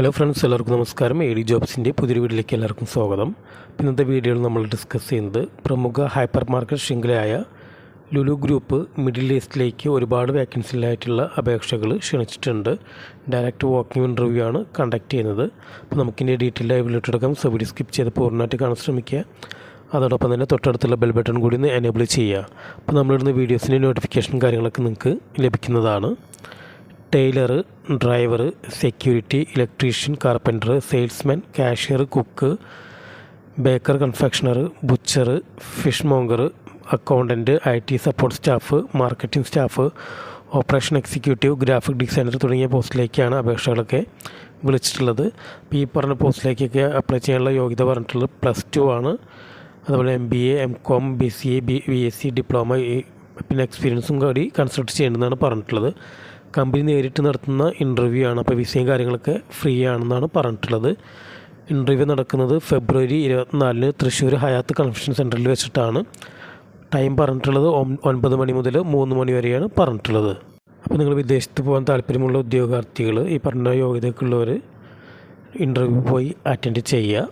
Hello friends, എല്ലാവർക്കും നമസ്കാരം. A D ജോബ്സിൻ്റെ പുതിയൊരു വീഡിയോയിലേക്ക് എല്ലാവർക്കും സ്വാഗതം. ഇന്നത്തെ വീഡിയോയിൽ നമ്മൾ ഡിസ്കസ് ചെയ്യുന്നത് പ്രമുഖ ഹൈപ്പർ മാർക്കറ്റ് ശൃംഖലയായ ലുലു ഗ്രൂപ്പ് മിഡിൽ ഈസ്റ്റിലേക്ക് ഒരുപാട് വേക്കൻസിയിലായിട്ടുള്ള അപേക്ഷകൾ ക്ഷണിച്ചിട്ടുണ്ട്. ഡയറക്റ്റ് വാക്കിംഗ് ഇൻ്റർവ്യൂ ആണ് കണ്ടക്ട് ചെയ്യുന്നത്. അപ്പോൾ നമുക്കിൻ്റെ ഡീറ്റെയിൽ ആയി വീഡിയോട്ടെടുക്കാം. സോ വീഡിയോ സ്കിപ്പ് ചെയ്ത് പൂർണ്ണമായിട്ട് കാണാൻ ശ്രമിക്കുക. അതോടൊപ്പം തന്നെ തൊട്ടടുത്തുള്ള ബെൽ ബട്ടൺ കൂടി ഒന്ന് എനേബിൾ ചെയ്യുക. അപ്പോൾ നമ്മളിടുന്ന വീഡിയോസിൻ്റെ നോട്ടിഫിക്കേഷൻ കാര്യങ്ങളൊക്കെ നിങ്ങൾക്ക് ലഭിക്കുന്നതാണ്. Tailor, driver, security, electrician, carpenter, salesman, cashier, cook, baker, confectioner, butcher, fishmonger, accountant, IT support staff, marketing staff, operation executive, graphic designer തുടങ്ങിയ പോസ്റ്റിലേക്കാണ് അപേക്ഷകളൊക്കെ വിളിച്ചിട്ടുള്ളത്. അപ്പോൾ ഈ പറഞ്ഞ പോസ്റ്റിലേക്കൊക്കെ അപ്ലൈ ചെയ്യാനുള്ള യോഗ്യത പറഞ്ഞിട്ടുള്ളത് +2 ആണ്. അതുപോലെ MBA, MCOM, BCA, BSc, diploma, പിന്നെ എക്സ്പീരിയൻസും കൂടി കൺസൾട്ട് ചെയ്യേണ്ടതെന്നാണ് പറഞ്ഞിട്ടുള്ളത്. കമ്പനി നേരിട്ട് നടത്തുന്ന ഇൻ്റർവ്യൂ ആണ്. അപ്പോൾ വിസയും കാര്യങ്ങളൊക്കെ ഫ്രീ ആണെന്നാണ് പറഞ്ഞിട്ടുള്ളത്. ഇൻ്റർവ്യൂ നടക്കുന്നത് ഫെബ്രുവരി 24 തൃശ്ശൂർ ഹയാത്ത് കൺവെൻഷൻ സെൻറ്ററിൽ വെച്ചിട്ടാണ്. ടൈം പറഞ്ഞിട്ടുള്ളത് 9 മണി മുതൽ 3 മണി വരെയാണ് പറഞ്ഞിട്ടുള്ളത്. അപ്പോൾ നിങ്ങൾ വിദേശത്ത് പോകാൻ താല്പര്യമുള്ള ഉദ്യോഗാർത്ഥികൾ, ഈ പറഞ്ഞ യോഗ്യതയ്ക്കുള്ളവർ ഇൻ്റർവ്യൂ പോയി അറ്റൻഡ് ചെയ്യുക.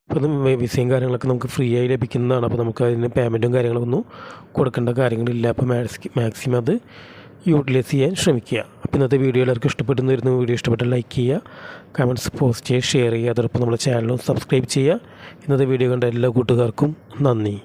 അപ്പോൾ വിസയും കാര്യങ്ങളൊക്കെ നമുക്ക് ഫ്രീ ആയി ലഭിക്കുന്നതാണ്. അപ്പോൾ നമുക്ക് അതിന് പേയ്മെൻറ്റും കാര്യങ്ങളൊന്നും കൊടുക്കേണ്ട കാര്യങ്ങളില്ല. അപ്പോൾ മാക്സിമം അത് യൂട്ടിലൈസ് ചെയ്യാൻ ശ്രമിക്കുക. അപ്പോൾ ഇന്നത്തെ വീഡിയോ എല്ലാവർക്കും ഇഷ്ടപ്പെടുന്ന വരുന്ന വീഡിയോ ഇഷ്ടപ്പെട്ടാൽ ലൈക്ക് ചെയ്യുക, കമൻറ്റ്സ് പോസ്റ്റ് ചെയ്യുക, ഷെയർ ചെയ്യുക. അതോടൊപ്പം നമ്മുടെ ചാനലും സബ്സ്ക്രൈബ് ചെയ്യുക. ഇന്നത്തെ വീഡിയോ കണ്ട എല്ലാ കൂട്ടുകാർക്കും നന്ദി.